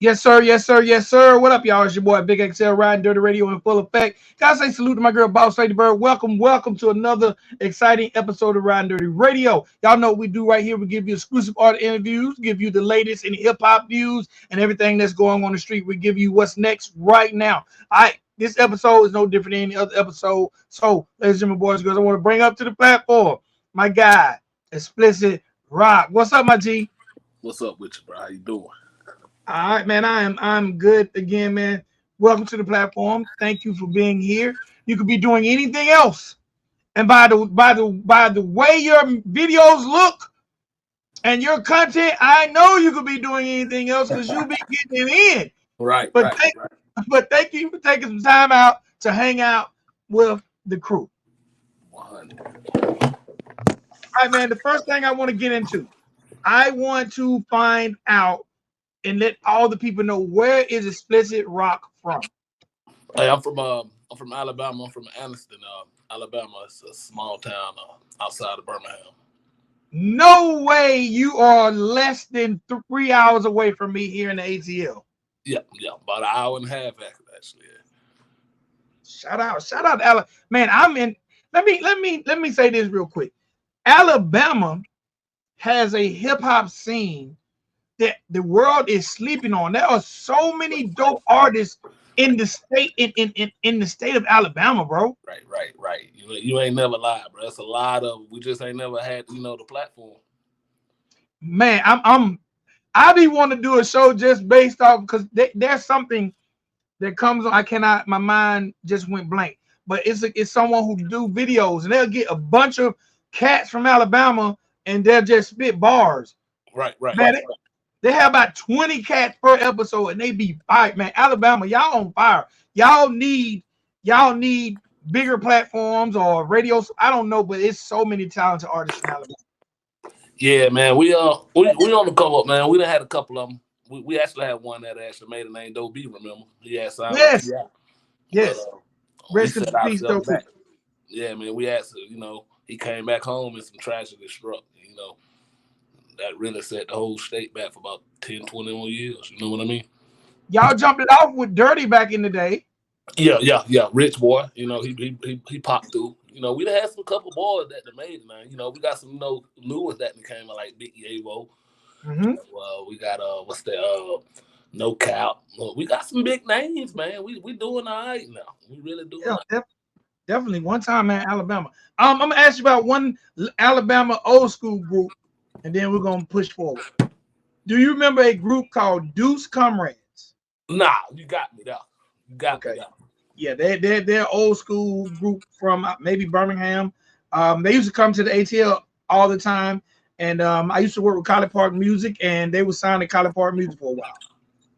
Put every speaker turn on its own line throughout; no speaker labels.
Yes, sir. Yes, sir. Yes, sir. What up, y'all? It's your boy VicXL riding dirty radio in full effect. Guys, say salute to my girl Boss Lady Bird. Welcome to another exciting episode of Riding Dirty Radio. Y'all know what we do right here. We give you exclusive art interviews, give you the latest in hip hop news and everything that's going on the street. We give you what's next right now. All right, this episode is no different than any other episode. So, ladies and gentlemen, boys and girls, I want to bring up to the platform my guy, Explicit Roc. What's up, my G?
What's up with you, bro? How you doing?
All right, man. I'm good again, man. Welcome to the platform. Thank you for being here. You could be doing anything else, and by the way your videos look and your content, I know you could be doing anything else because you be getting it in.
Right,
But
right,
thank,
right.
but thank you for taking some time out to hang out with the crew.
100.
All right, man. The first thing I want to get into, I want to find out and let all the people know, where is Explicit Roc from?
Hey, I'm from Alabama. I'm from Anniston, Alabama. It's a small town outside of Birmingham.
No way you are less than 3 hours away from me here in the ATL.
Yeah, about an hour and a half actually.
Yeah. Shout out, Alabama. Man, I'm in. Let me say this real quick. Alabama has a hip hop scene that the world is sleeping on. There are so many dope artists in the state in the state of Alabama, bro.
Right. You ain't never lied, bro. That's a lot of. We just ain't never had the platform.
Man, I be wanting to do a show just based off because there's something that comes on. I cannot. My mind just went blank. But it's someone who do videos and they'll get a bunch of cats from Alabama and they'll just spit bars.
Right.
Man, they have about 20 cats per episode and they be fired, man. Alabama, y'all on fire. Y'all need bigger platforms or radios. I don't know, but it's so many talented artists in Alabama.
Yeah, man. We on the come up, man. We done had a couple of them. We actually had one that actually made a name, Doe B. Remember? He had signed.
Yes.
Yeah.
Yes. Rest in peace, Doe B.
Yeah, man. We asked, he came back home and some tragedy struck. That really set the whole state back for about 10, 20 more years. You know what I mean?
Y'all jumped it off with Dirty back in the day.
Yeah. Rich boy. He popped through. We done had some couple boys that made it, man. We got some new ones that came like Big Evo.
Mm-hmm.
We got No Cap. We got some big names, man. We doing all right now. We really doing all right.
Definitely. One time, man, Alabama. I'm gonna ask you about one Alabama old school group, and then we're gonna push forward. Do you remember a group called Deuce Comrades?
Nah, you got me there. You got me there.
Yeah, they're old school group from maybe Birmingham. They used to come to the ATL all the time, and I used to work with College Park Music, and they were signed to College Park Music for a while.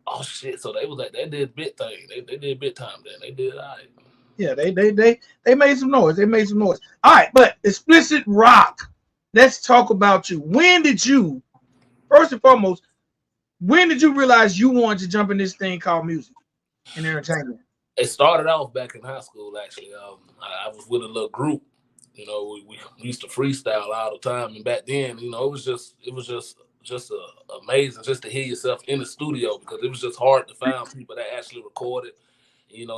Oh shit! So they did big thing. They did big time then. They did all right.
Yeah, they made some noise. All right, but Explicit Roc. Let's talk about you. First and foremost, when did you realize you wanted to jump in this thing called music and entertainment?
It started off back in high school, actually. I was with a little group. We used to freestyle all the time, and back then, it was just amazing just to hear yourself in the studio, because it was just hard to find people that actually recorded.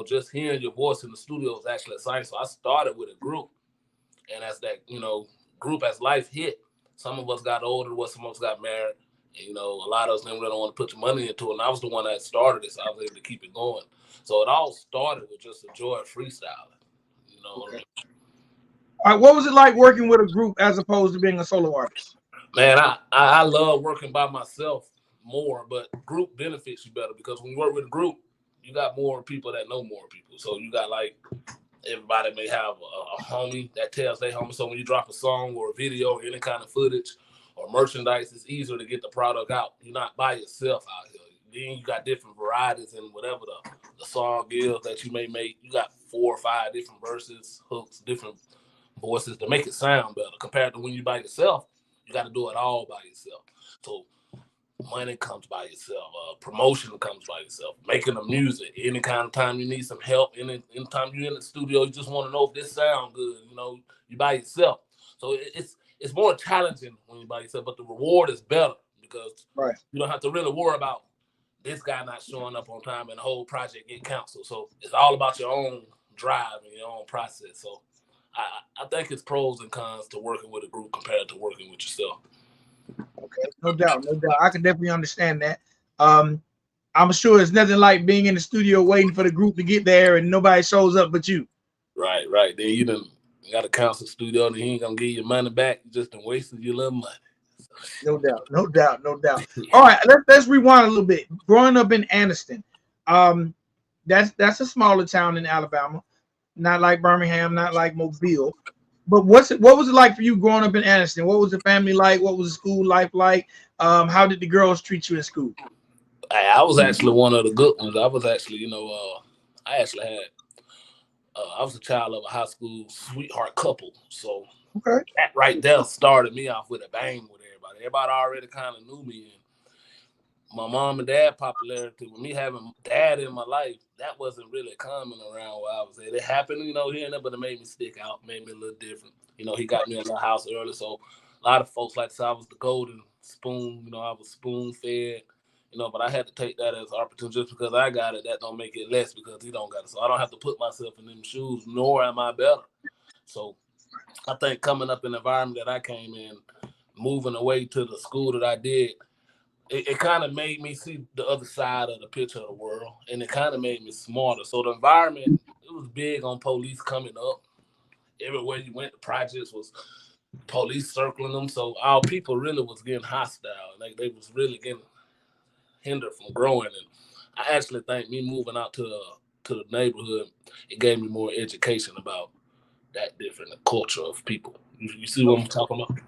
Just hearing your voice in the studio was actually exciting. So I started with a group, and as that group, as life hit, some of us got older, some of us got married. And, a lot of us didn't really want to put your money into it, and I was the one that started it, so I was able to keep it going. So it all started with just the joy of freestyling. What I mean?
All right, what was it like working with a group as opposed to being a solo artist?
Man, I love working by myself more, but group benefits you better, because when you work with a group, you got more people that know more people. So you got everybody may have a homie that tells their homie. So when you drop a song or a video or any kind of footage or merchandise, it's easier to get the product out. You're not by yourself out here. Then you got different varieties and whatever the song is that you may make. You got 4 or 5 different verses, hooks, different voices to make it sound better. Compared to when you by yourself, you got to do it all by yourself. So money comes by yourself. Promotion comes by yourself. Making the music. Any kind of time you need some help. Anytime you're in the studio, you just want to know if this sound good. You by yourself. So it's more challenging when you're by yourself, but the reward is better, because you don't have to really worry about this guy not showing up on time and the whole project get canceled. So it's all about your own drive and your own process. So I think it's pros and cons to working with a group compared to working with yourself.
Okay, no doubt, no doubt. I can definitely understand that. Um, I'm sure it's nothing like being in the studio waiting for the group to get there and nobody shows up but you.
Right, right. Then you got to cancel studio and he ain't gonna give you your money back. You just done wasted your little money.
No doubt, no doubt, no doubt. All right, let's rewind a little bit. Growing up in Anniston, um, that's a smaller town in Alabama, not like Birmingham, not like Mobile. But what was it like for you growing up in Anniston? What was the family like? What was the school life like? How did the girls treat you in school?
I was actually one of the good ones. I was actually, I actually had, I was a child of a high school sweetheart couple. So
Okay.
that right there started me off with a bang with everybody. Everybody already kind of knew me. And my mom and dad popularity, with me having dad in my life, that wasn't really common around where I was at. It happened, here and there, but it made me stick out, made me a little different. He got me in the house early. So a lot of folks like to say I was the golden spoon. I was spoon fed. But I had to take that as an opportunity. Just because I got it, that don't make it less because he don't got it. So I don't have to put myself in them shoes, nor am I better. So I think coming up in the environment that I came in, moving away to the school that I did, it kind of made me see the other side of the picture of the world, and it kind of made me smarter. So the environment, it was big on police coming up. Everywhere you went, the projects was police circling them. So our people really was getting hostile. Like they was really getting hindered from growing. And I actually think me moving out to the neighborhood, it gave me more education about that different culture of people. You see what I'm talking about?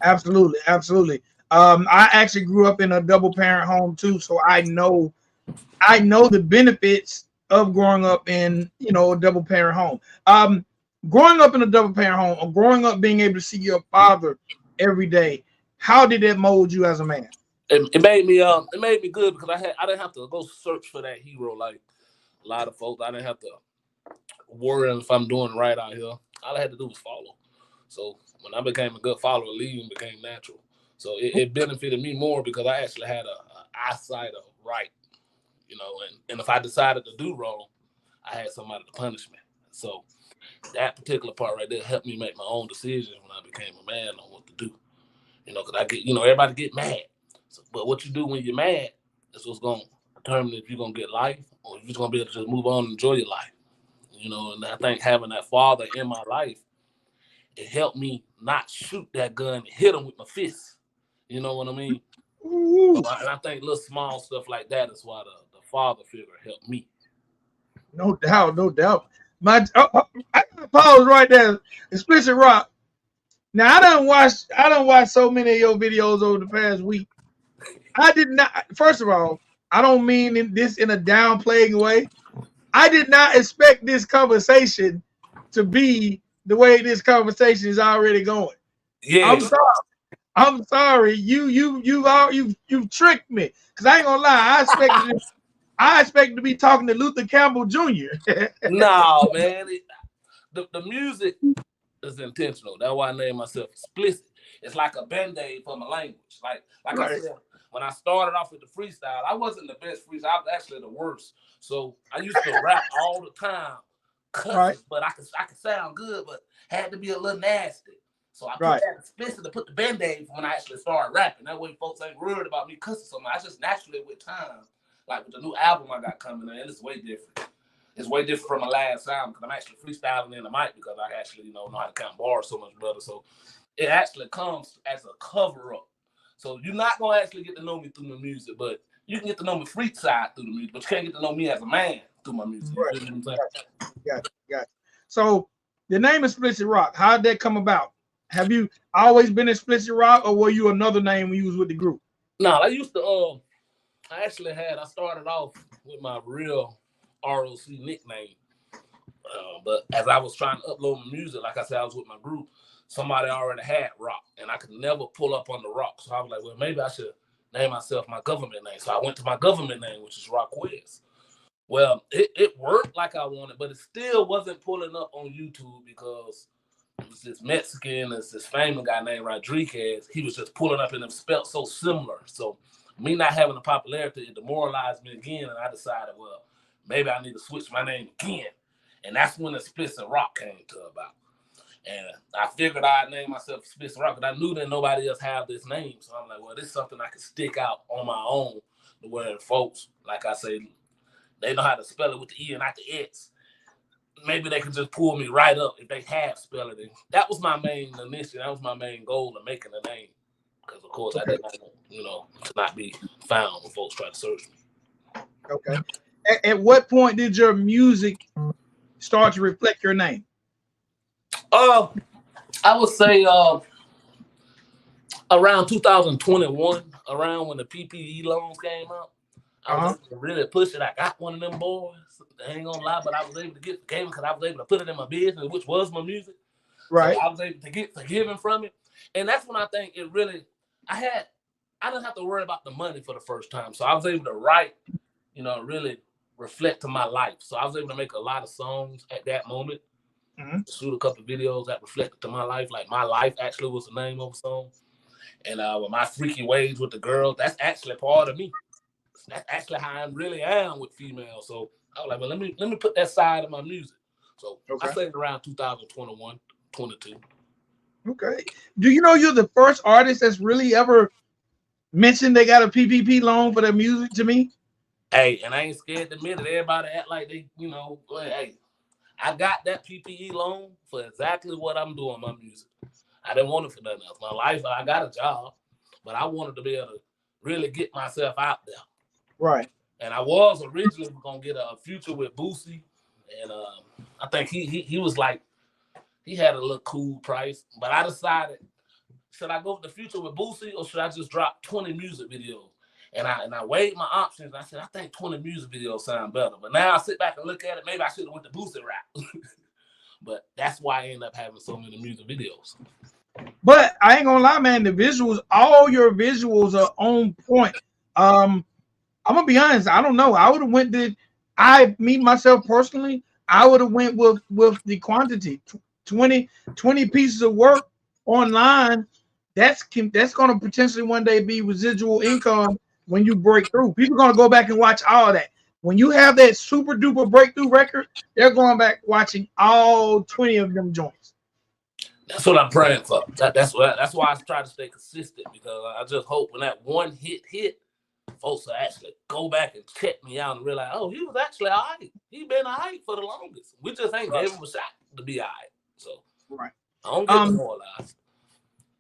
Absolutely, absolutely. I actually grew up in a double parent home too, so I know the benefits of growing up in a double parent home. Growing up in a double parent home or growing up being able to see your father every day, how did that mold you as a man?
It made me good because I didn't have to go search for that hero like a lot of folks. I didn't have to worry if I'm doing right out here. All I had to do was follow. So when I became a good follower, leading became natural. So it benefited me more because I actually had a eyesight of right, and if I decided to do wrong, I had somebody to punish me. So that particular part right there helped me make my own decisions when I became a man on what to do. Because I get, everybody get mad. So, but what you do when you're mad is what's going to determine if you're going to get life or if you're going to be able to just move on and enjoy your life. And I think having that father in my life, it helped me not shoot that gun and hit him with my fist. You know what I mean? And I think little small stuff like that is why the father figure helped me.
No doubt, no doubt. I gotta pause right there. Explicit Roc. Now I don't watch so many of your videos over the past week. I did not. First of all, I don't mean this in a downplaying way. I did not expect this conversation to be the way this conversation is already going.
Yeah.
I'm sorry. I'm sorry. You've tricked me. Cause I ain't gonna lie. I expected to be talking to Luther Campbell Jr.
No, man. The music is intentional. That's why I named myself Explicit. It's like a band-aid for my language. Like right. I said, when I started off with the freestyle, I wasn't the best freestyle. I was actually the worst. So I used to rap all the time, cussing, right. But I could sound good, but had to be a little nasty. So I put that explicit to put the band-aid when I actually started rapping. That way folks ain't worried about me cussing so much. I just naturally with time, like with the new album I got coming in, it's way different. It's way different from my last sound because I'm actually freestyling in the mic because I actually, know how to count bars so much better. So it actually comes as a cover up. So you're not going to actually get to know me through the music, but you can get to know me free side through the music, but you can't get to know me as a man through my music.
Right. You know what I'm Gotcha. So the name Explicit Roc, how did that come about? Have you always been Explicit Roc or were you another name when you was with the group?
No, I used to, I started off with my real ROC nickname. But as I was trying to upload my music, like I said, I was with my group, somebody already had Roc, and I could never pull up on the Roc. So I was like, well, maybe I should name myself my government name. So I went to my government name, which is Rockwez. Well, it worked like I wanted, but it still wasn't pulling up on YouTube because it was this Mexican, this famous guy named Rodriguez. He was just pulling up and it spelled so similar. So me not having the popularity, it demoralized me again, and I decided, well, maybe I need to switch my name again. And that's when Explicit Roc came to about. And I figured I'd name myself Explicit Roc, but I knew that nobody else had this name. So I'm like, well, this is something I can stick out on my own, where folks, like I say, they know how to spell it with the E and not the X. Maybe they could just pull me right up if they have spelled it. That was my main initiative. That was my main goal of making a name. Because, of course, I didn't want, to not be found when folks try to search me.
Okay. At what point did your music start to reflect your name?
I would say around 2021, around when the PPE loans came out, I was able to really push it. I got one of them boys. I ain't gonna lie, but I was able to get forgiven because I was able to put it in my business, which was my music.
Right.
So I was able to get forgiven from it. And that's when I think it really, I didn't have to worry about the money for the first time. So I was able to write, really reflect to my life. So I was able to make a lot of songs at that moment. Shoot a couple of videos that reflected to my life. Like My Life actually was the name of a song. And with My Freaky Ways with the girls, that's actually part of me. That's actually how I really am with females. So I was like, well, let me put that side of my music. So I say around 2021, 22.
Okay. Do you know you're the first artist that's really ever mentioned they got a PPP loan for their music to me?
Hey, and I ain't scared to admit it. Everybody act like they, hey, I got that PPE loan for exactly what I'm doing my music. I didn't want it for nothing else. My life, I got a job, but I wanted to be able to really get myself out there.
Right.
And I was originally gonna get a future with Boosie, and I think he was like, he had a little cool price, but I decided, should I go with the future with Boosie or should I just drop 20 music videos? And I weighed my options. And I said, I think 20 music videos sound better. But now I sit back and look at it, maybe I should have went the Boosie route. But that's why I end up having so many music videos.
But I ain't gonna lie, man, the visuals, all your visuals are on point. I'm gonna be honest, I don't know. I would have went me myself personally, I would have went with the quantity. 20 pieces of work online, that's gonna potentially one day be residual income when you break through. People are gonna go back and watch all that. When you have that super duper breakthrough record, they're going back watching all 20 of them joints.
That's what I'm praying for. That's why I try to stay consistent, because I just hope when that one hit, folks will actually go back and check me out and realize, oh, he was actually all right. He been all right for the longest. We just ain't gave him a shot to be all right. So I don't get demoralized.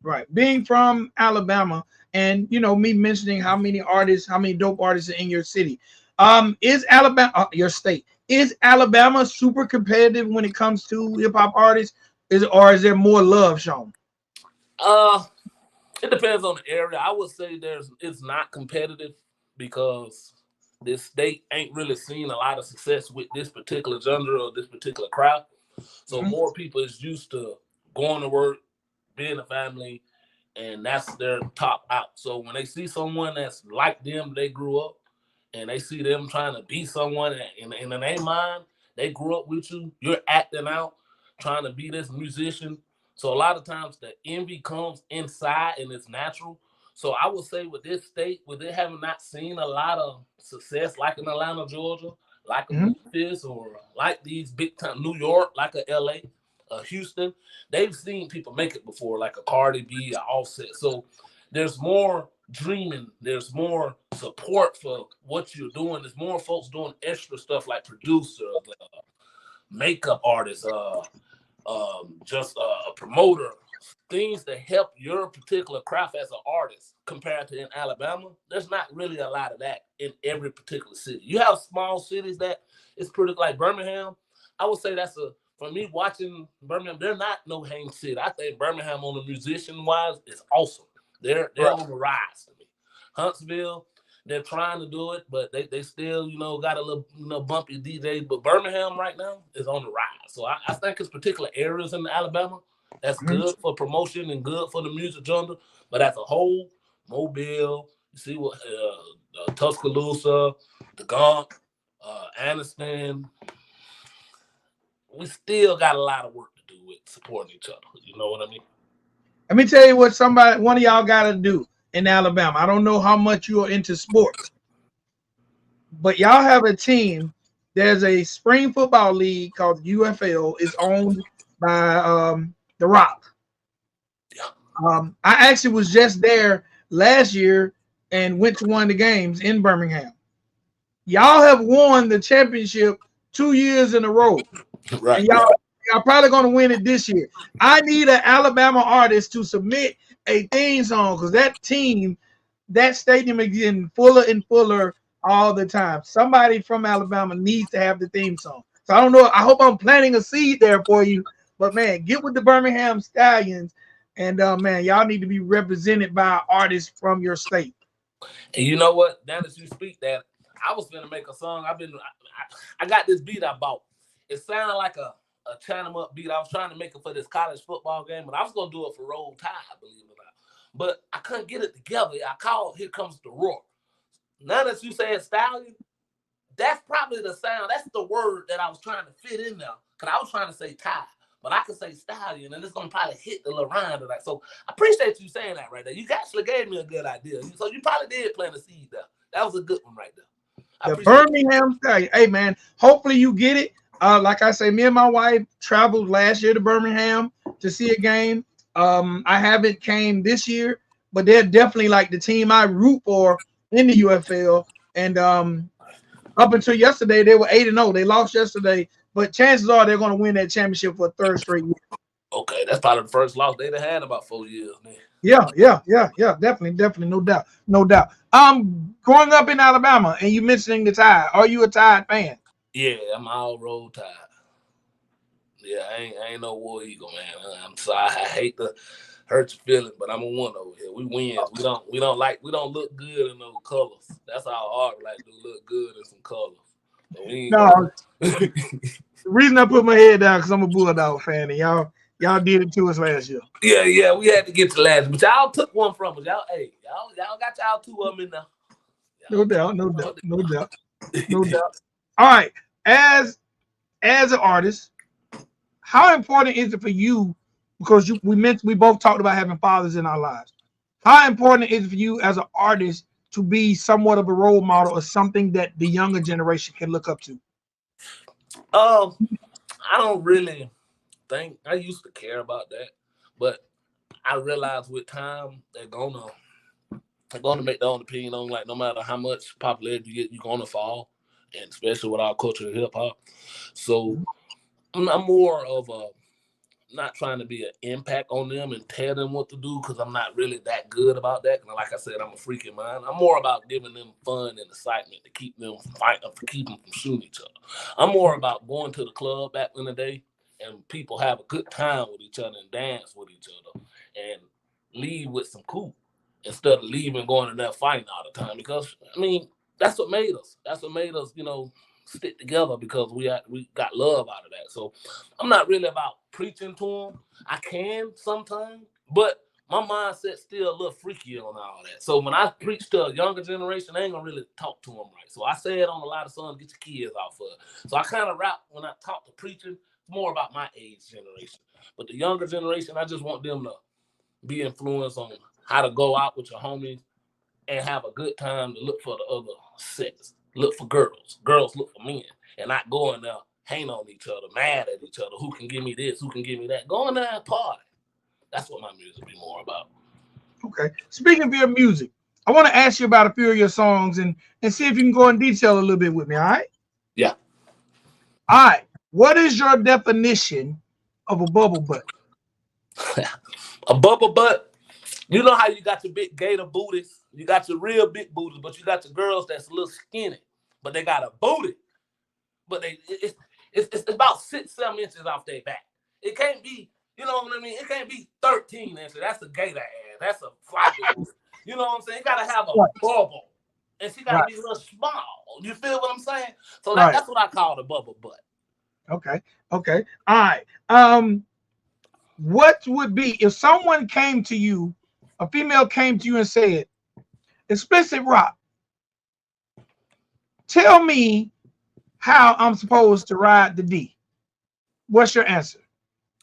Right. Being from Alabama, and me mentioning how many dope artists are in your city. Is Alabama your state? Is Alabama super competitive when it comes to hip hop artists? Or is there more love shown?
It depends on the area. I would say it's not competitive because this state ain't really seen a lot of success with this particular genre or this particular crowd. So more people is used to going to work, being a family, and that's their top out. So when they see someone that's like them, they grew up, and they see them trying to be someone, and in their mind, they grew up with you, you're acting out, trying to be this musician. So a lot of times the envy comes inside and it's natural. So I would say with this state, with it having not seen a lot of success like in Atlanta, Georgia, like a Memphis, or like these big time New York, like a LA, Houston, they've seen people make it before, like a Cardi B, a Offset. So there's more dreaming, there's more support for what you're doing. There's more folks doing extra stuff like producers, makeup artists, just a promoter, things to help your particular craft as an artist. Compared to in Alabama, there's not really a lot of that in every particular city. You have small cities that it's pretty, like Birmingham. I would say for me watching Birmingham, they're not no hang city. I think Birmingham on the musician wise is awesome. They're on the rise to me. Huntsville, they're trying to do it, but they still, got a little bumpy DJ. But Birmingham right now is on the rise. So I think it's particular areas in Alabama that's good for promotion and good for the music genre. But as a whole, Mobile, you see what Tuscaloosa, the Gump, Anniston, we still got a lot of work to do with supporting each other. You know what I mean?
Let me tell you what one of y'all got to do. in Alabama. I don't know how much you are into sports, but y'all have a team. There's a spring football league called UFL. It's owned by the Roc. I actually was just there last year and went to one of the games in Birmingham. Y'all have won the championship 2 years in a row,
Right.
and y'all probably gonna win it this year. I need an Alabama artist to submit a theme song because that team, that stadium is getting fuller and fuller all the time. Somebody from Alabama needs to have the theme song. So I don't know. I hope I'm planting a seed there for you. But man, get with the Birmingham Stallions, and man, y'all need to be represented by artists from your state.
And you know what? Now that you speak that, I was gonna make a song. I got this beat I bought. It sounded like a channel up beat. I was trying to make it for this college football game, but I was gonna do it for Roll Tide, believe it or not. But I couldn't get it together. I called Here Comes the Roar. Now that you said Stallion, that's probably the sound. That's the word that I was trying to fit in there. Because I was trying to say Tide, but I could say Stallion, and it's gonna probably hit the little rhyme to that. So I appreciate you saying that right there. You actually gave me a good idea. So you probably did plant a seed there. That was a good one right there.
The Birmingham Stallion. Hey man, hopefully you get it. Like I say, me and my wife traveled last year to Birmingham to see a game. I haven't came this year, but they're definitely like the team I root for in the UFL. And up until yesterday, they were 8-0. They lost yesterday, but chances are they're going to win that championship for a third straight year.
Okay, that's probably the first loss they've had in about 4 years, man.
Yeah, definitely, no doubt. Growing up in Alabama, and you mentioning the Tide, are you a Tide fan?
Yeah, I'm all Roll Tide. Yeah, I ain't no War Eagle, man. I'm sorry. I hate to hurt your feelings, but I'm a one over here. We win. We don't look good in those colors. That's our art like to look good in some colors. But we ain't
No, the reason I put my head down because I'm a Bulldog fan, and y'all did it to us last year.
Yeah, we had to get to last, but y'all took one from us. Y'all got y'all two of them in there.
No doubt. All right, as an artist, how important is it for you? Because we both talked about having fathers in our lives. How important is it for you as an artist to be somewhat of a role model or something that the younger generation can look up to?
I don't really think I used to care about that, but I realized with time they're gonna make their own opinion on, like, no matter how much popularity you get, you're gonna fall, and especially with our culture of hip hop. So I'm more of a not trying to be an impact on them and tell them what to do because I'm not really that good about that. And like I said, I'm a freak in mind. I'm more about giving them fun and excitement to keep them fighting, to keep them from shooting each other. I'm more about going to the club back in the day and people have a good time with each other and dance with each other and leave with some cool instead of leaving going in there fighting all the time. Because I mean, that's what made us. That's what made us, stick together because we got love out of that. So I'm not really about preaching to them. I can sometimes, but my mindset's still a little freaky on all that. So when I preach to a younger generation, I ain't gonna really talk to them right. So I say it on a lot of songs, get your kids off of it. So I kind of rap when I talk to preaching, more about my age generation. But the younger generation, I just want them to be influenced on how to go out with your homies and have a good time, to look for the other sex. Look for girls. Girls look for men. And not go in there, hang on each other, mad at each other. Who can give me this? Who can give me that? Go in there and party. That's what my music be more about.
Okay. Speaking of your music, I want to ask you about a few of your songs and see if you can go in detail a little bit with me, all right?
Yeah.
All right. What is your definition of a bubble butt?
A bubble butt, you know how you got your big gator booties? You got your real big booties, but you got your girls that's a little skinny, but they got a booty. But it's about 6-7 inches off their back. It can't be, you know what I mean? It can't be 13 inches. That's a gator ass. That's a floppy. You know what I'm saying? You gotta have a bubble. And she gotta be a little small. You feel what I'm saying? So that's what I call the bubble butt.
Okay. All right. What would be if someone came to you, a female came to you and said, Explicit Roc, tell me how I'm supposed to ride the D. What's your answer?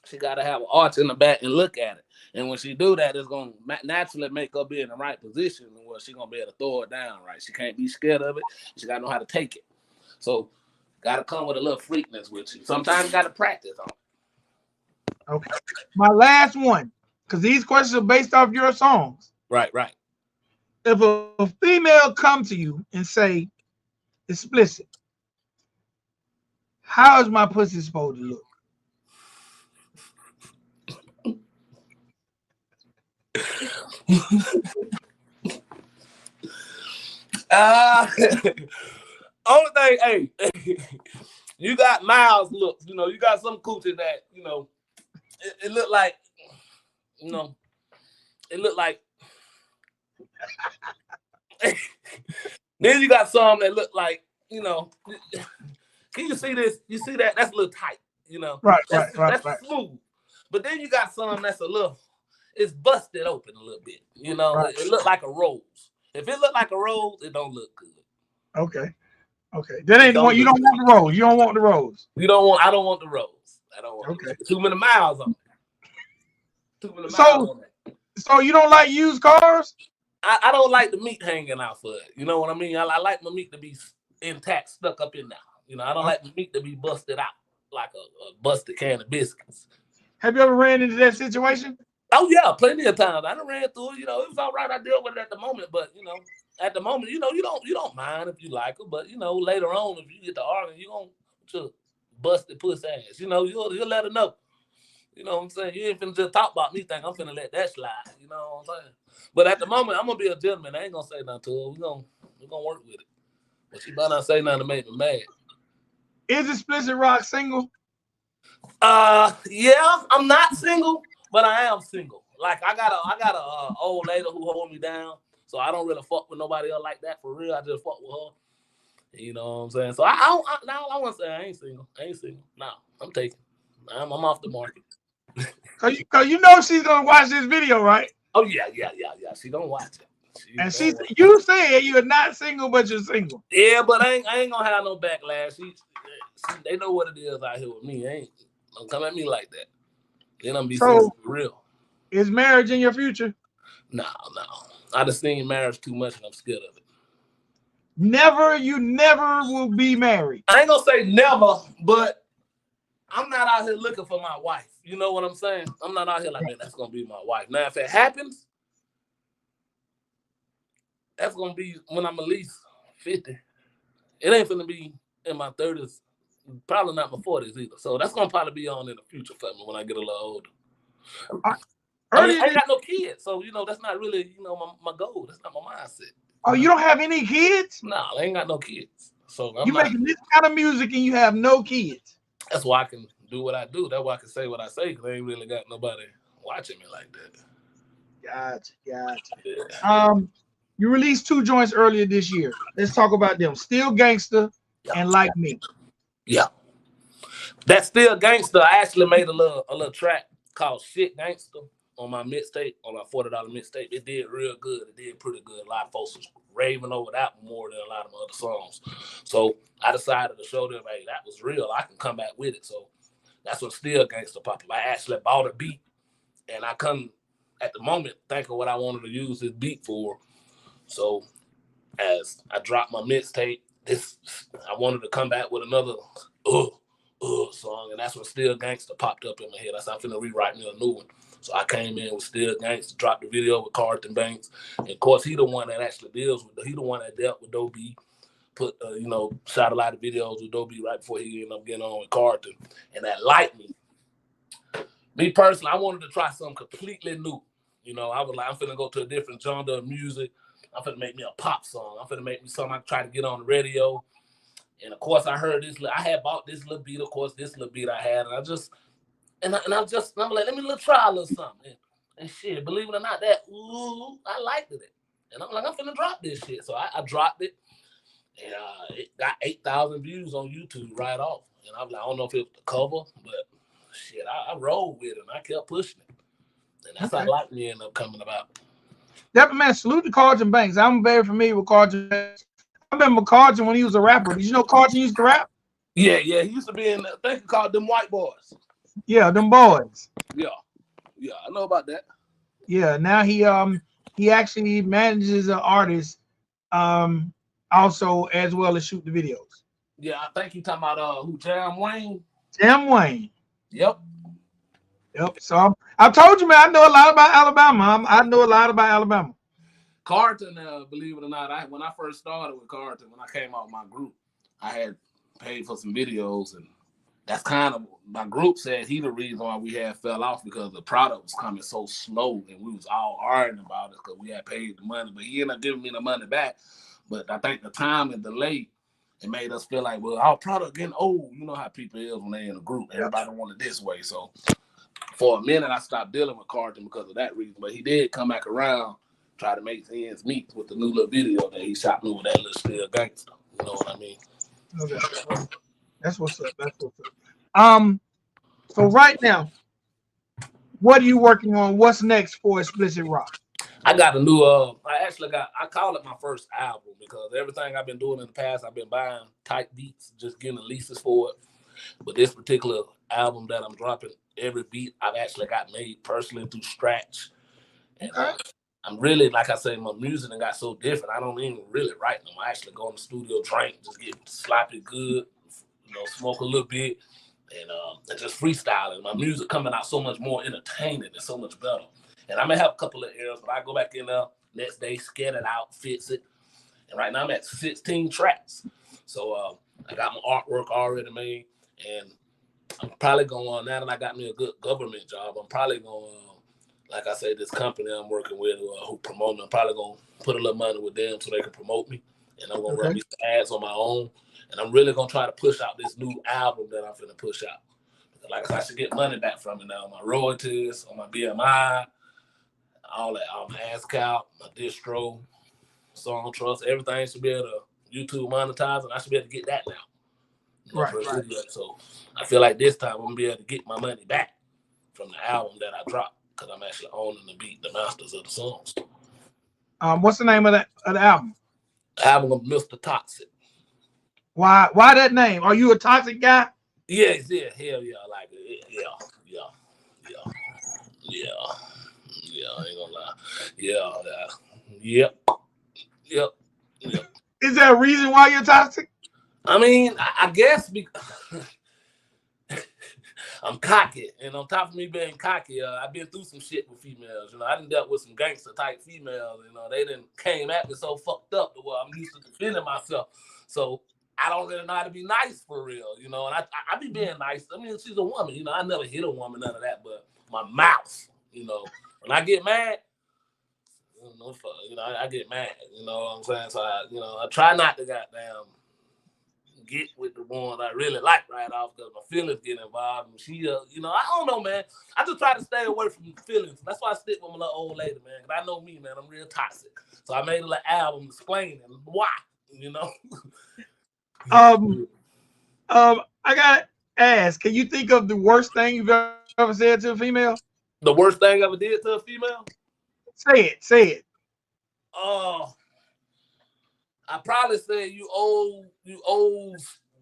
She got to have an arch in the back and look at it. And when she do that, it's going to naturally make her be in the right position where she's going to be able to throw it down right. She can't be scared of it. She got to know how to take it. So, got to come with a little freakness with you. Sometimes you got to practice on it.
Okay. My last one, because these questions are based off your songs.
Right.
If a female come to you and say, Explicit, how is my pussy supposed to look?
Only thing, hey, you got Miles looks, you know, you got some coochie that, you know, it looked like, you know, it looked like. Then you got some that look like, you know, can you see this? You see that? That's a little tight, you know.
Right.
That's smooth. But then you got some that's a little, it's busted open a little bit, you know. Right. It looked like a rose. If it looked like a rose, it don't look good.
Okay. That ain't the one. You don't want the rose. You don't want the rose.
I don't want the rose. I don't want too many miles on it. Too many miles on it.
So you don't like used cars?
I don't like the meat hanging out for it. You know what I mean? I like my meat to be intact, stuck up in there. You know, I don't like the meat to be busted out like a busted can of biscuits.
Have you ever ran into that situation?
Oh yeah, plenty of times. I done ran through it. You know, it was all right. I dealt with it at the moment, but you know, at the moment, you know, you don't mind if you like it, but you know, later on, if you get to arguing, you gonna bust the pussy ass. You know, you'll let her know. You know what I'm saying? You ain't finna just talk about me. Think I'm finna let that slide. You know what I'm saying? But at the moment, I'm gonna be a gentleman. I ain't gonna say nothing to her. We're gonna work with it. But she better not say nothing to make me mad.
Is Explicit Roc single?
Yeah, I'm not single, but I am single. Like I got a old lady who hold me down, so I don't really fuck with nobody else like that for real. I just fuck with her. You know what I'm saying? So I want to say I ain't single. No, I'm taking. I'm off the market.
Cause you know she's gonna watch this video, right?
Oh yeah. She don't watch it.
You said you're not single, but you're single.
Yeah, but I ain't gonna have no backlash. They know what it is out here with me. Don't come at me like that. Then I'm be so real.
Is marriage in your future?
No. I just seen marriage too much and I'm scared of it.
You never will be married.
I ain't gonna say never, but I'm not out here looking for my wife. You know what I'm saying? I'm not out here like, man, that's gonna be my wife. Now, if it happens, that's gonna be when I'm at least 50. It ain't gonna be in my 30s, probably not my 40s either. So that's gonna probably be on in the future for me when I get a little older. I ain't got no kids, so you know that's not really my goal. That's not my mindset.
Oh, you don't have any kids?
No, I ain't got no kids. So
you making this kind of music and you have no kids.
That's why I can do what I do. That's why I can say what I say because I ain't really got nobody watching me like that.
Gotcha. Yeah. You released 2 joints earlier this year. Let's talk about them. Still Gangster and Like Me.
Yeah. That Still Gangster, I actually made a little track called Shit Gangster on my mixtape, on my $40 mixtape. It did real good. It did pretty good. A lot of folks was raving over that one more than a lot of my other songs. So I decided to show them, hey, that was real. I can come back with it. So that's what Still Gangster popped up. I actually bought a beat, and I couldn't, at the moment, think of what I wanted to use this beat for. So as I dropped my mixtape, I wanted to come back with another song, and that's when Still Gangster popped up in my head. I said, I'm finna rewrite me a new one. So I came in with Still Gangster, dropped the video with Carlton Banks. And of course, he the one that actually dealt with Doe B, shot a lot of videos with Doe B right before he ended up getting on with Carlton. And that liked me. Me personally, I wanted to try something completely new. You know, I was like, I'm finna go to a different genre of music. I'm finna make me a pop song. I'm finna make me something I can try to get on the radio. And of course, I heard this. I had bought this little beat. Of course, this little beat I had, and I'm like, let me try a little something. And shit, believe it or not, I liked it. And I'm like, I'm finna drop this shit. So I dropped it, and it got 8,000 views on YouTube right off. And I'm like, I don't know if it was the cover, but shit, I rolled with it, and I kept pushing it. And that's how Like Me ended up coming about.
That man, salute to Carlton Banks. I'm very familiar with Carlton Banks. I remember Carlton when he was a rapper. Did you know Carlton used to rap?
Yeah. He used to be in a thing called Them White Boys.
Yeah, them boys.
Yeah, I know about that.
Yeah, now he actually manages an artist also as well as shoot the videos.
Yeah, I think you talking about who Jam Wayne.
Jam Wayne.
Yep.
Yep. So I told you, man, I know a lot about Alabama. I know a lot about Alabama.
Carlton, believe it or not, when I first started with Carlton, when I came out of my group, I had paid for some videos, and that's kind of my group said he the reason why we had fell off because the product was coming so slow, and we was all arguing about it because we had paid the money, but he ended up giving me the money back. But I think the time and delay it made us feel like, well, our product getting old. You know how people is when they in a group. Everybody want it this way. So for a minute, I stopped dealing with Carlton because of that reason. But he did come back around, try to make ends meet with the new little video that he shot me with that little still gangster. You know what I mean?
Okay. That's what's up. That's what's up. So right now, what are you working on? What's next for Explicit Roc?
I got a new I call it my first album because everything I've been doing in the past, I've been buying tight beats, just getting the leases for it. But this particular album that I'm dropping, every beat I've actually got made personally through scratch. And
Okay.
I'm really, like I say, my music got so different. I don't even really write them. I actually go in the studio, drink, just get sloppy good, smoke a little bit, and just freestyling. My music coming out so much more entertaining and so much better. And I may have a couple of errors, but I go back in there next day, scan it out, fix it. And right now I'm at 16 tracks. So I got my artwork already made, and I'm probably going, now that I got me a good government job, I'm probably going, like I say, this company I'm working with who promote me, I'm probably going to put a little money with them so they can promote me. And I'm going to run me some ads on my own. And I'm really going to try to push out this new album that I'm finna push out. Like I should get money back from it now. My royalties, on my BMI, all that, all my ASCAP, my distro, song trust, everything should be able to YouTube monetize, and I should be able to get that now.
Right.
So I feel like this time I'm gonna be able to get my money back from the album that I dropped because I'm actually owning the beat, the masters of the songs.
What's the name of the album?
The album of Mr. Toxic.
Why that name? Are you a toxic guy?
Yes, yeah, hell yeah, I like it. Yeah. I ain't gonna lie. Yep.
Is there a reason why you're toxic?
I mean, I guess because I'm cocky, and on top of me being cocky, I've been through some shit with females. I done dealt with some gangster type females. They done came at me so fucked up to where I'm used to defending myself. So I don't really know how to be nice for real, and I be being nice. I mean, she's a woman, I never hit a woman, none of that, but my mouth, when I get mad, I get mad, you know what I'm saying? So I try not to goddamn get with the one I really like right off because my feelings get involved. And she, I don't know, man. I just try to stay away from feelings. That's why I stick with my little old lady, man. Because I know me, man. I'm real toxic. So I made a little album explaining why,
I gotta ask, can you think of the worst thing you've ever said to a female?
The worst thing I ever did to a female?
Say it.
Oh, I probably say you old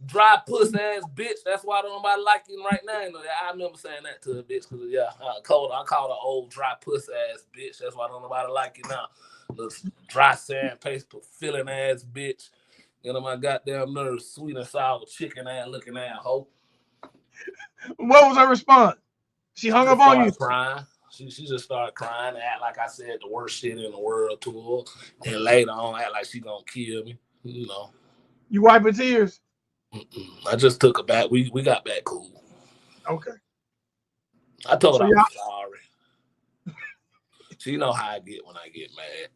dry pussy ass bitch. That's why nobody like you right now. I remember saying that to a bitch because I called her old dry pussy ass bitch. That's why nobody like you now. Little dry sandpaper feeling ass bitch. My goddamn nerves, sweet and sour chicken ass looking ass hoe.
What was her response? She hung up on you.
Crying. She just started crying and act like I said the worst shit in the world to her. And later on, act like she gonna kill me.
You wiping tears?
I just took her back. We got back cool.
Okay.
I told her I'm sorry. She know how I get when I get mad.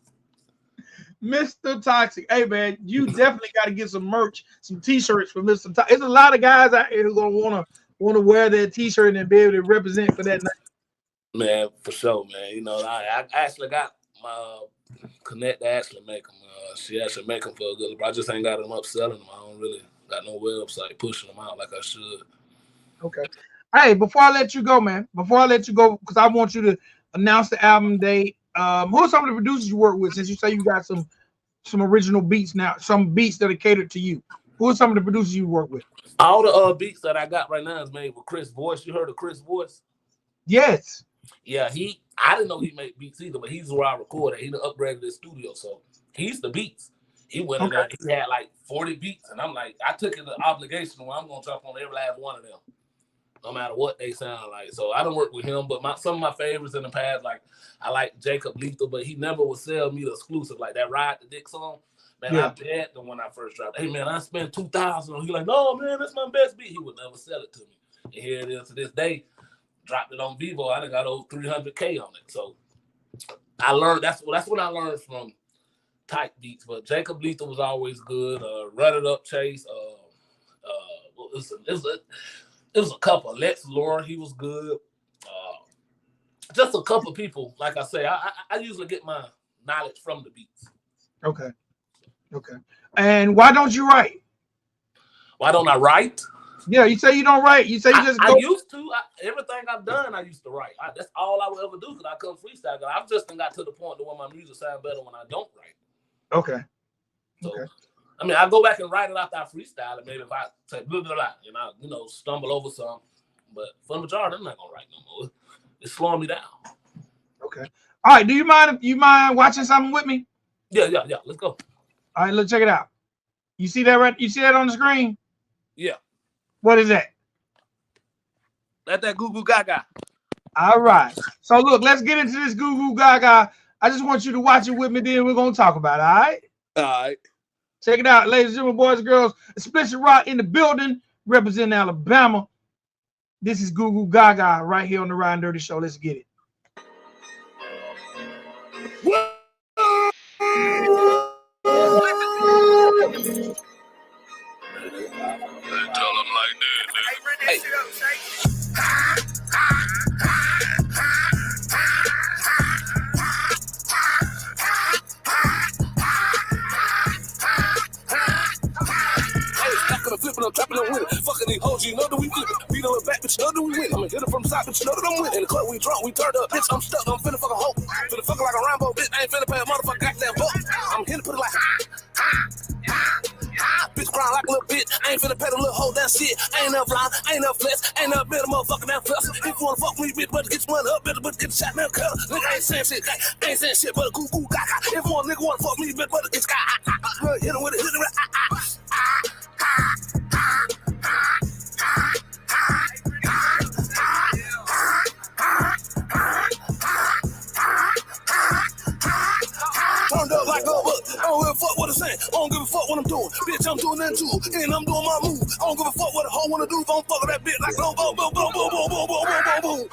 Mr. Toxic. Hey, man, you definitely got to get some merch, some T-shirts for Mr. Toxic. There's a lot of guys out here who gonna want to wear their T-shirt and be able to represent for that night.
Man, for sure, man. I actually got my connect to actually make them. She actually make them for a good. I just ain't got them up selling them. I don't really got no website pushing them out like I should.
Okay. Hey, before I let you go, man, because I want you to announce the album date. Who are some of the producers you work with? Since you say you got some original beats now, some beats that are catered to you. Who are some of the producers you work with?
All the beats that I got right now is made with Chris Voice. You heard of Chris Voice?
Yes.
Yeah, I didn't know he made beats either, but he's where I recorded. He done upgraded his studio, so he's the beats. He went in there, he had like 40 beats, and I'm like, I took it the obligation where I'm gonna jump on every last one of them, no matter what they sound like. So I don't work with him, but some of my favorites in the past, like I like Jacob Lethal, but he never would sell me the exclusive, like that Ride the Dick song. Man, I bet the when I first dropped, hey man, I spent $2,000. He like, no man, that's my best beat. He would never sell it to me. And here it is to this day. Dropped it on Vivo. I done got over 300K on it. So I learned that's what I learned from type beats. But Jacob Lethal was always good. Run It Up Chase. It was a couple. Lex Lord, he was good. Just a couple people. Like I say, I usually get my knowledge from the beats.
Okay. And why don't you write?
Why don't I write?
Yeah, you say you don't write. You say you just go.
I used to. Everything I've done, I used to write. That's all I would ever do because I couldn't freestyle. I've just got to the point where my music sounds better when I don't write.
Okay.
So, I mean, I go back and write it after I freestyle it. Maybe if I say blah, blah, blah, and I, stumble over some. But for the majority, I'm not going to write no more. It's slowing me down.
Okay. All right. Do you mind watching something with me?
Yeah. Let's go.
All right, let's check it out. You see that right? You see that on the screen?
Yeah.
What is that?
That's that Goo Goo Gaga.
All right. So look, let's get into this Goo Goo Gaga. I just want you to watch it with me, then we're gonna talk about it. All right.
All right.
Check it out, ladies and gentlemen, boys and girls. Explicit Roc in the building, representing Alabama. This is Goo Goo Gaga right here on the Ryan Dirty Show. Let's get it.
Tell them like that,
Hey. Flipping up, trapping and winning. Fucking these hoes, you know that we flipping. Beat on the back, bitch, you know that we win. I'ma hit it from the side, bitch, you know that I'm winning. In the club, we drunk, we turned up, bitch, I'm stuck, I'm finna fucking hoe. Finna fucking like a Rambo, bitch, I ain't finna pay a motherfucker goddamn book. I'm here to put it like, bitch crying like a little bitch. I ain't finna pay the little hoe that shit. I ain't enough line, I ain't enough flex, I ain't enough bit of motherfucking that flex. If you wanna fuck me, bitch, better get your money up, better get the shot, man, cut. Nigga, I ain't saying shit, I ain't saying shit, but a Goo Goo Gaga. If one nigga wanna fuck me, bitch, better get sky. Hit him with it, hit him with it. Turned up like a book. I don't give a fuck what I'm saying. I don't give a fuck what I'm doing. Bitch, I'm doing that too. And I'm doing my move. I don't give a fuck what a hoe wanna do. If I don't fuck with that bitch like boom, boom, boom, boom, boom, boom, boom, boom, boom, boom, boom.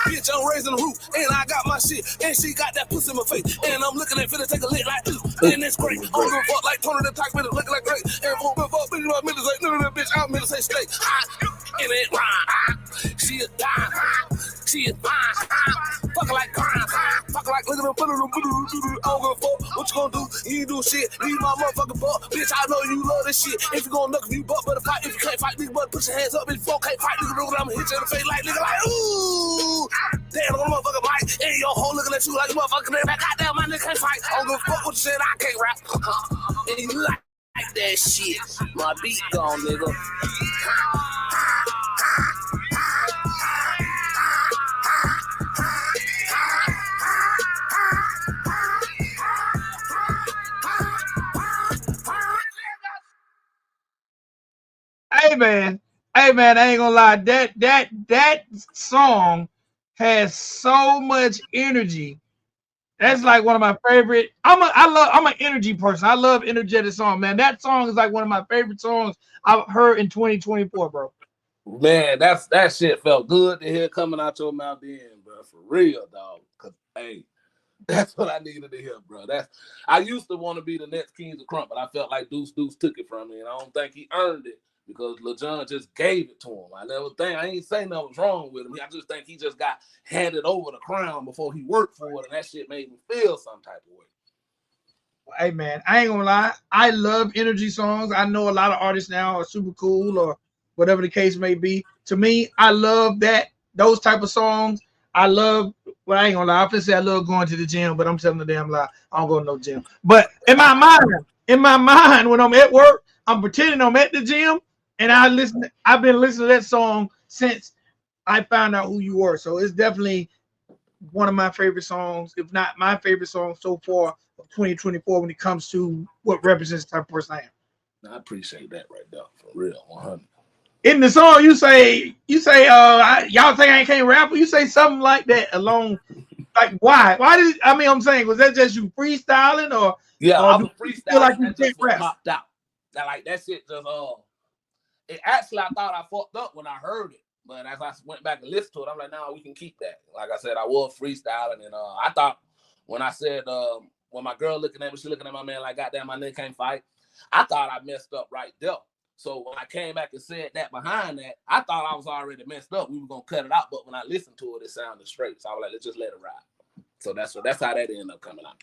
Bitch, I'm raising the roof, and I got my shit, and she got that pussy in my face, and I'm looking at finna take a lick like, and it's great. I don't give a fuck like Tony the Talk, bitch, looking like great. And won't give a fuck, bitch, my middle say, none of that bitch, I'm middle say straight. It ain't rhyme. She a dime. She is fine. Fucking like crime. Fucking like, look at them, put them, I don't give a fuck. What you gonna do? You ain't do shit. Leave my motherfucking butt. Bitch, I know you love this shit. If you gonna look, if you butt, better fight. If you can't fight, nigga, better put your hands up. If you can't fight, nigga, I'ma hit you in the face like, nigga, like, ooh. Damn, on the motherfucking mic. And your hoe looking at you like, motherfucking nigga, like, goddamn, my nigga can't fight. I don't give a fuck what you said, I can't rap. And you like that shit. My beat gone, nigga.
Hey man, I ain't gonna lie. That song has so much energy. That's like one of my favorite. I'm an energy person. I love energetic song, man. That song is like one of my favorite songs I've heard in 2024, bro.
Man, that shit felt good to hear coming out your mouth then, bro. For real, dog. Cause hey, that's what I needed to hear, bro. I used to want to be the next Kings of Crump, but I felt like Deuce took it from me, and I don't think he earned it because Lil Jon just gave it to him. I ain't saying nothing was wrong with him. I just think he just got handed over the crown before he worked for it, and that shit made me feel some type of way.
Hey man, I ain't gonna lie. I love energy songs. I know a lot of artists now are super cool or whatever the case may be. To me, I love those type of songs. I love. Well, I ain't gonna lie. I say I love going to the gym, but I'm telling the damn lie. I don't go to no gym. But in my mind, when I'm at work, I'm pretending I'm at the gym, and I've been listening to that song since I found out who you were. So it's definitely one of my favorite songs, if not my favorite song so far of 2024 when it comes to what represents the type of person I am.
I appreciate that right there, for real, 100.
In the song, you say, y'all think I can't rap? You say something like that along. Like why? Why did I mean? I'm saying, was that just you freestyling, or
yeah, I
do
was
you feel like
freestyling.
you
That
can't
just what
rap?
popped out. That shit just It actually, I thought I fucked up when I heard it, but as I went back and listened to it, I'm like, no, we can keep that. Like I said, I was freestyling, and I thought when I said when my girl looking at me, she looking at my man like, goddamn, my nigga can't fight. I thought I messed up right there. So when I came back and said that behind that, I thought I was already messed up. We were gonna cut it out, but when I listened to it, it sounded straight. So I was like, let's just let it ride. So that's how that ended up coming out.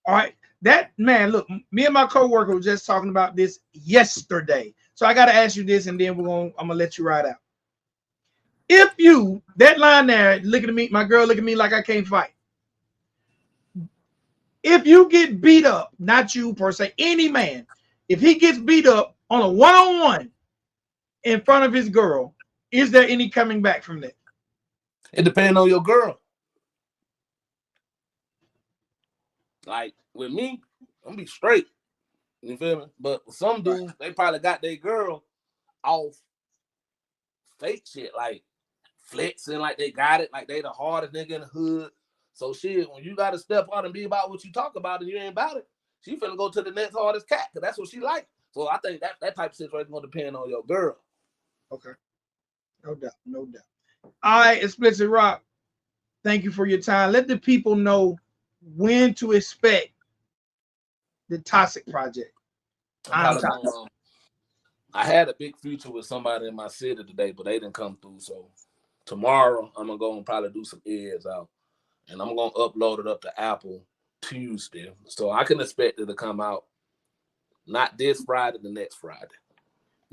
All right, that man. Look, me and my coworker were just talking about this yesterday. So I got to ask you this, and then I'm gonna let you ride out. If you that line there, looking at me, my girl, look at me like I can't fight. If you get beat up, not you per se, any man, if he gets beat up on a one-on-one in front of his girl, is there any coming back from that?
It depends on your girl. Like with me, I'm gonna be straight. You feel me? But some dudes, they probably got their girl off fake shit, like flexing like they got it, like they the hardest nigga in the hood. So shit, when you gotta step out and be about what you talk about and you ain't about it, she finna go to the next hardest cat, because that's what she like. So I think that type of situation gonna depend on your girl.
Okay. No doubt. No doubt. All right, Explicit Roc. Thank you for your time. Let the people know when to expect the Toxic Project.
I had a big future with somebody in my city today, but they didn't come through. So tomorrow I'm gonna go and probably do some ads out, and I'm gonna upload it up to Apple Tuesday. So I can expect it to come out not this Friday, the next Friday.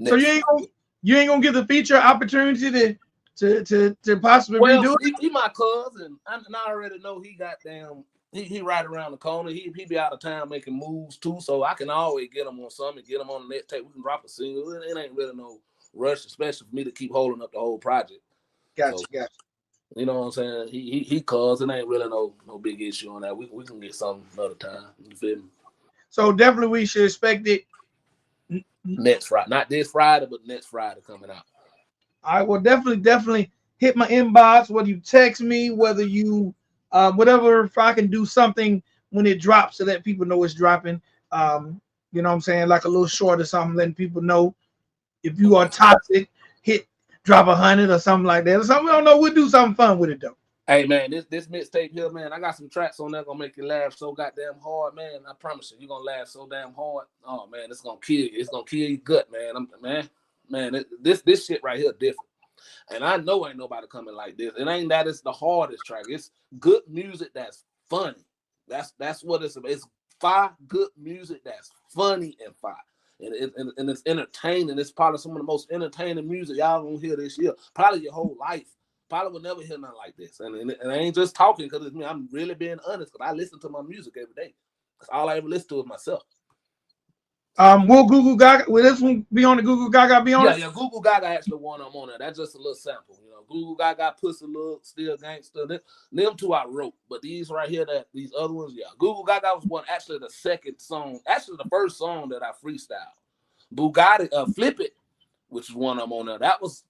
So you ain't gonna give the feature opportunity to possibly redo it?
He my cousin, and I already know he goddamn. He right around the corner. He be out of town making moves too, so I can always get him on something, get him on the next tape. We can drop a single. It ain't really no rush, especially for me to keep holding up the whole project.
Gotcha.
You know what I'm saying? He calls. It ain't really no big issue on that. We can get something another time. You feel me?
So definitely we should expect it
next Friday, not this Friday, but next Friday coming out.
I will definitely hit my inbox. Whether you text me, whether you whatever, if I can do something when it drops to let people know it's dropping. You know what I'm saying? Like a little short or something, letting people know if you are toxic, drop 100 or something like that. Or something. We don't know. We'll do something fun with it though.
Hey man, this mixtape here, man, I got some tracks on there gonna make you laugh so goddamn hard, man. I promise you're gonna laugh so damn hard. Oh man, it's gonna kill you. It's gonna kill your gut, man. This shit right here different. And I know ain't nobody coming like this. It ain't that it's the hardest track. It's good music that's funny. That's what it's about. It's fire, good music that's funny and fire. And it's entertaining. It's probably some of the most entertaining music y'all gonna hear this year. Probably your whole life. Probably will never hear nothing like this. And I ain't just talking because it's me. I'm really being honest, because I listen to my music every day. Because all I ever listen to is myself.
Will Google Gaga, will this one be on the Google Gaga be on it?
Yeah, Google Gaga actually won on there. That's just a little sample. You know, Google Gaga, Pussy Look, Still Gangster. Them two I wrote. But these right here, these other ones, yeah. Google Gaga was actually the second song. Actually, the first song that I freestyled. Bugatti, Flip It, which is one of them on there. That was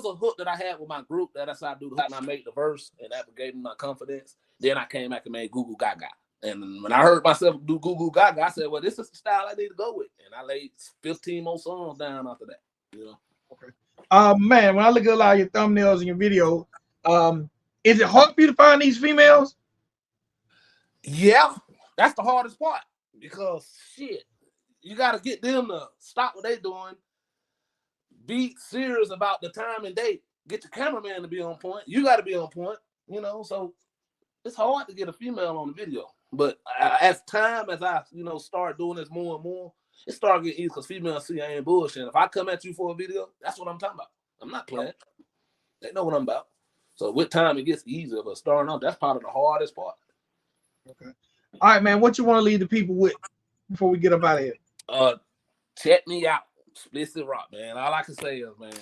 a hook that I had with my group. That's how I do the hook and I made the verse. And that gave me my confidence. Then I came back and made Google Gaga. And when I heard myself do Google Gaga, I said, well, this is the style I need to go with. And I laid 15 more songs down after that. You know?
Okay. Man, when I look at a lot of your thumbnails and your video, is it hard for you to find these females?
Yeah, that's the hardest part. Because shit, you gotta get them to stop what they doing. Be serious about the time and date. Get your cameraman to be on point. You gotta be on point, you know, so it's hard to get a female on the video. But as I, start doing this more and more, it started getting easy because females see I ain't bullshit. If I come at you for a video, that's what I'm talking about. I'm not playing. They know what I'm about. So with time, it gets easier. But starting off, that's part of the hardest part.
Okay. All right, man. What you want to leave the people with before we get up out of here?
Check me out. Explicit Roc, man. All I can say is, man,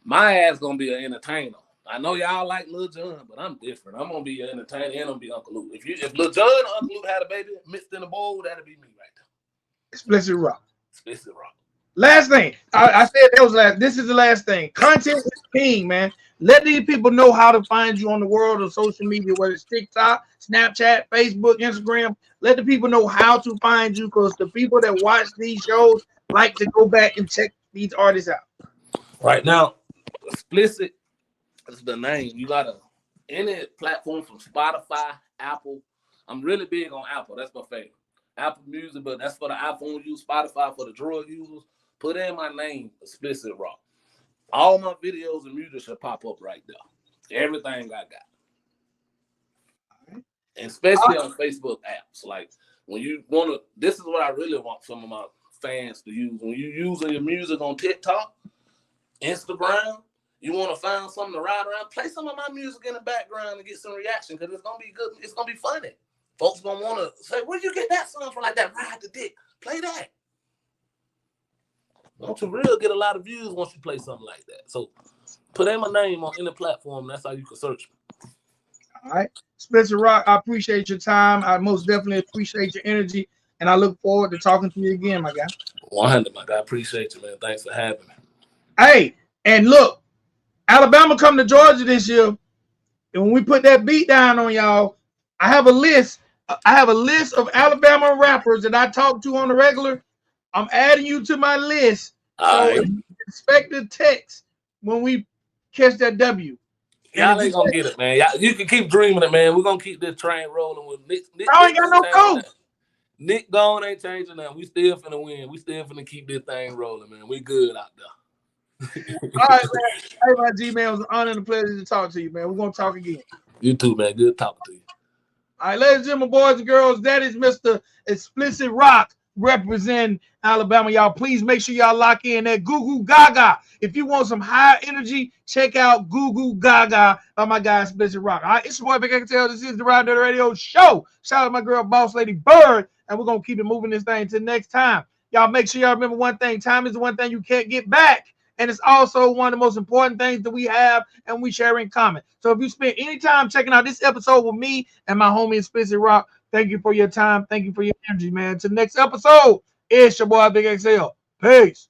my ass gonna be an entertainer. I know y'all like Lil Jon, but I'm different. I'm gonna be an entertainer and I'm gonna be Uncle Luke. If Lil Jon and Uncle Luke had a baby mixed in a bowl, that'd be me right there.
Explicit Roc.
Explicit Roc.
Last thing. I said that was last. This is the last thing. Content is king, man. Let these people know how to find you on the world of social media, whether it's TikTok, Snapchat, Facebook, Instagram. Let the people know how to find you, because the people that watch these shows like to go back and check these artists out.
Right now, Explicit is the name. You gotta any platform from Spotify, Apple. I'm really big on Apple. That's my favorite. Apple Music, but that's for the iPhone use. Spotify for the drug users. Put in my name, Explicit Roc. All my videos and music should pop up right there. Everything I got. And especially on Facebook apps. Like when you want to, this is what I really want some of my fans to use. When you're using your music on TikTok, Instagram, you want to find something to ride around, play some of my music in the background and get some reaction, because it's going to be good. It's going to be funny. Folks going to want to say, where'd you get that song from? Like that, Ride the Dick. Play that. Don't you really get a lot of views once you play something like that? So put in my name on any platform. That's how you can search me.
All right. Explicit Roc, I appreciate your time. I most definitely appreciate your energy. And I look forward to talking to you again, my guy.
100, my guy. I appreciate you, man. Thanks for having me.
Hey, and look, Alabama come to Georgia this year. And when we put that beat down on y'all, I have a list. I have a list of Alabama rappers that I talk to on the regular. I'm adding you to my list. So expect the text when we catch that W.
Y'all ain't gonna get it, man. Y'all, you can keep dreaming it, man. We're gonna keep this train rolling with Nick.
I ain't got no coach.
Nick gone ain't changing that. We still finna win. We still finna keep this thing rolling, man. We good out there.
All right, man. Hey, my G, man, it was an honor and a pleasure to talk to you, man. We're gonna talk again.
You too, man. Good talking to you.
All right, ladies and gentlemen, boys and girls, that is Mr. Explicit Roc representing Alabama. Y'all, please make sure y'all lock in that Goo Goo Gaga. If you want some high energy, check out Goo Goo Gaga by my guy Explicit Roc. All right, it's your boy VicXL. This is the Round Dirty Radio Show. Shout out to my girl Boss Lady Bird, and we're gonna keep it moving this thing till next time. Y'all make sure y'all remember one thing: time is the one thing you can't get back. And it's also one of the most important things that we have and we share in common. So if you spend any time checking out this episode with me and my homie Explicit Roc, thank you for your time. Thank you for your energy, man. Till next episode, it's your boy VicXL. Peace.